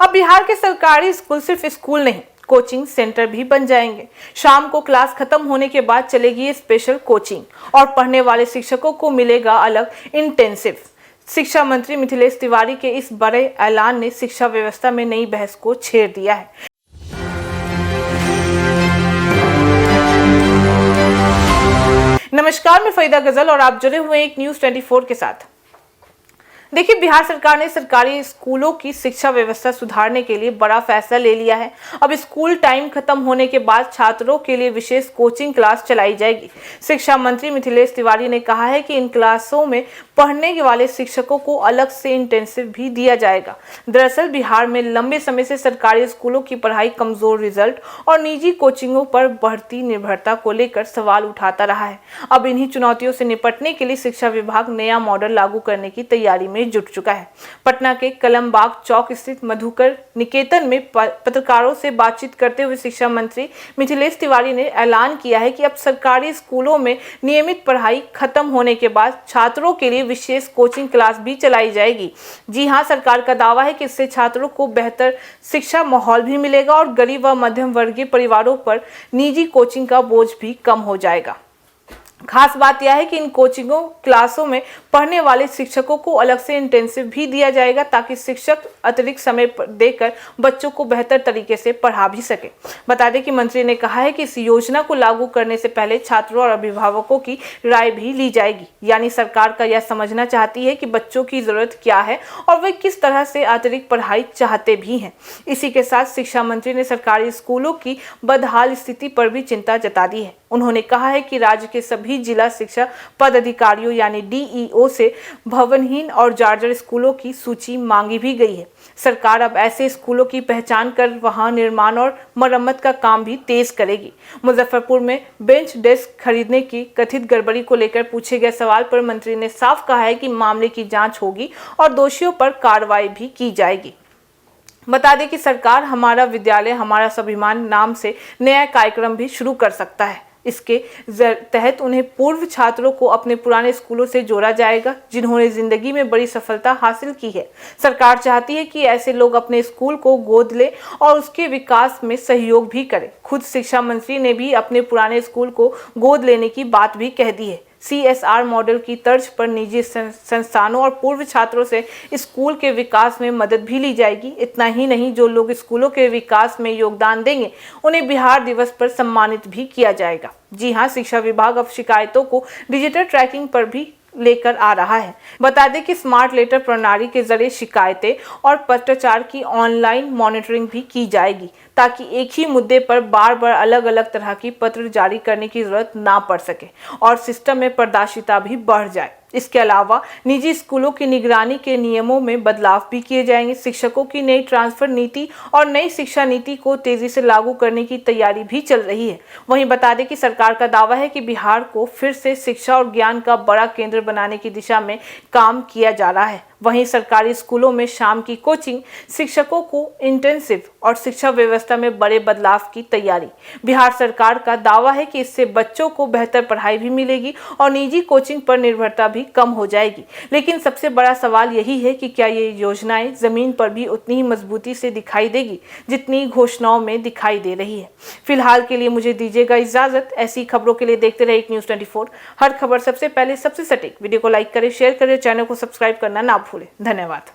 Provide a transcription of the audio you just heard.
अब बिहार के सरकारी स्कूल सिर्फ स्कूल नहीं, कोचिंग सेंटर भी बन जाएंगे। शाम को क्लास खत्म होने के बाद चलेगी स्पेशल कोचिंग और पढ़ने वाले शिक्षकों को मिलेगा अलग इंटेंसिव। शिक्षा मंत्री मिथिलेश तिवारी के इस बड़े ऐलान ने शिक्षा व्यवस्था में नई बहस को छेड़ दिया है। नमस्कार, मैं फरीदा गजल और आप जुड़े हुए एक न्यूज़ 24 के साथ। देखिए, बिहार सरकार ने सरकारी स्कूलों की शिक्षा व्यवस्था सुधारने के लिए बड़ा फैसला ले लिया है। अब स्कूल टाइम खत्म होने के बाद छात्रों के लिए विशेष कोचिंग क्लास चलाई जाएगी। शिक्षा मंत्री मिथिलेश तिवारी ने कहा है कि इन क्लासों में पढ़ने वाले शिक्षकों को अलग से इंटेंसिव भी दिया जाएगा। दरअसल बिहार में लंबे समय से सरकारी स्कूलों की पढ़ाई, कमजोर रिजल्ट और निजी कोचिंगों पर बढ़ती निर्भरता को लेकर सवाल उठाता रहा है। अब इन्हीं चुनौतियों से निपटने के लिए शिक्षा विभाग नया मॉडल लागू करने की तैयारी में जुट चुका है। पटना के कलमबाग चौक स्थित मधुकर निकेतन में पत्रकारों से बातचीत करते हुए शिक्षा मंत्री मिथिलेश तिवारी ने ऐलान किया है कि अब सरकारी स्कूलों में नियमित पढ़ाई खत्म होने के बाद छात्रों के लिए विशेष कोचिंग क्लास भी चलाई जाएगी। जी हां, सरकार का दावा है कि इससे छात्रों को बेहतर शिक्षा माहौल भी मिलेगा और गरीब व मध्यम वर्गीय परिवारों पर निजी कोचिंग का बोझ भी कम हो जाएगा। खास बात यह है कि इन कोचिंगों क्लासों में पढ़ने वाले शिक्षकों को अलग से इंटेंसिव भी दिया जाएगा ताकि शिक्षक अतिरिक्त समय देकर बच्चों को बेहतर तरीके से पढ़ा भी सके। बता दें कि मंत्री ने कहा है कि इस योजना को लागू करने से पहले छात्रों और अभिभावकों की राय भी ली जाएगी। यानी सरकार का यह समझना चाहती है कि बच्चों की जरूरत क्या है और वे किस तरह से अतिरिक्त पढ़ाई चाहते भी हैं। इसी के साथ शिक्षा मंत्री ने सरकारी स्कूलों की बदहाल स्थिति पर भी चिंता जता दी है। उन्होंने कहा है कि राज्य के सभी जिला शिक्षा पदाधिकारियों यानी डीईओ से भवनहीन और जर्जर स्कूलों की सूची मांगी भी गई है। सरकार अब ऐसे स्कूलों की पहचान कर वहां निर्माण और मरम्मत का काम भी तेज करेगी। मुजफ्फरपुर में बेंच डेस्क खरीदने की कथित गड़बड़ी को लेकर पूछे गए सवाल पर मंत्री ने साफ कहा है कि मामले की जांच होगी और दोषियों पर कार्रवाई भी की जाएगी। बता दें कि सरकार हमारा विद्यालय हमारा स्वाभिमान नाम से नया कार्यक्रम भी शुरू कर सकता है। इसके तहत उन्हें पूर्व छात्रों को अपने पुराने स्कूलों से जोड़ा जाएगा जिन्होंने जिंदगी में बड़ी सफलता हासिल की है। सरकार चाहती है कि ऐसे लोग अपने स्कूल को गोद लें और उसके विकास में सहयोग भी करें। खुद शिक्षा मंत्री ने भी अपने पुराने स्कूल को गोद लेने की बात भी कह दी है। CSR मॉडल की तर्ज पर निजी संस्थानों और पूर्व छात्रों से स्कूल के विकास में मदद भी ली जाएगी। इतना ही नहीं, जो लोग स्कूलों के विकास में योगदान देंगे उन्हें बिहार दिवस पर सम्मानित भी किया जाएगा। जी हां, शिक्षा विभाग अब शिकायतों को डिजिटल ट्रैकिंग पर भी लेकर आ रहा है। बता दें कि स्मार्ट लेटर प्रणाली के जरिए शिकायतें और पत्राचार की ऑनलाइन मॉनिटरिंग भी की जाएगी ताकि एक ही मुद्दे पर बार बार अलग अलग तरह की पत्र जारी करने की जरूरत ना पड़ सके और सिस्टम में पारदर्शिता भी बढ़ जाए। इसके अलावा निजी स्कूलों की निगरानी के नियमों में बदलाव भी किए जाएंगे। शिक्षकों की नई ट्रांसफर नीति और नई शिक्षा नीति को तेजी से लागू करने की तैयारी भी चल रही है। वहीं बता दें कि सरकार का दावा है कि बिहार को फिर से शिक्षा और ज्ञान का बड़ा केंद्र बनाने की दिशा में काम किया जा रहा है। वहीं सरकारी स्कूलों में शाम की कोचिंग, शिक्षकों को इंटेंसिव और शिक्षा व्यवस्था में बड़े बदलाव की तैयारी। बिहार सरकार का दावा है कि इससे बच्चों को बेहतर पढ़ाई भी मिलेगी और निजी कोचिंग पर निर्भरता भी कम हो जाएगी। लेकिन सबसे बड़ा सवाल यही है कि क्या ये योजनाएं जमीन पर भी उतनी ही मजबूती से दिखाई देगी जितनी घोषणाओं में दिखाई दे रही है। फिलहाल के लिए मुझे दीजिएगा इजाजत। ऐसी खबरों के लिए देखते रहिए न्यूज़ 24। हर खबर सबसे पहले, सबसे सटीक। वीडियो को लाइक करें, शेयर करें, चैनल को सब्सक्राइब करना ना भूलें। धन्यवाद।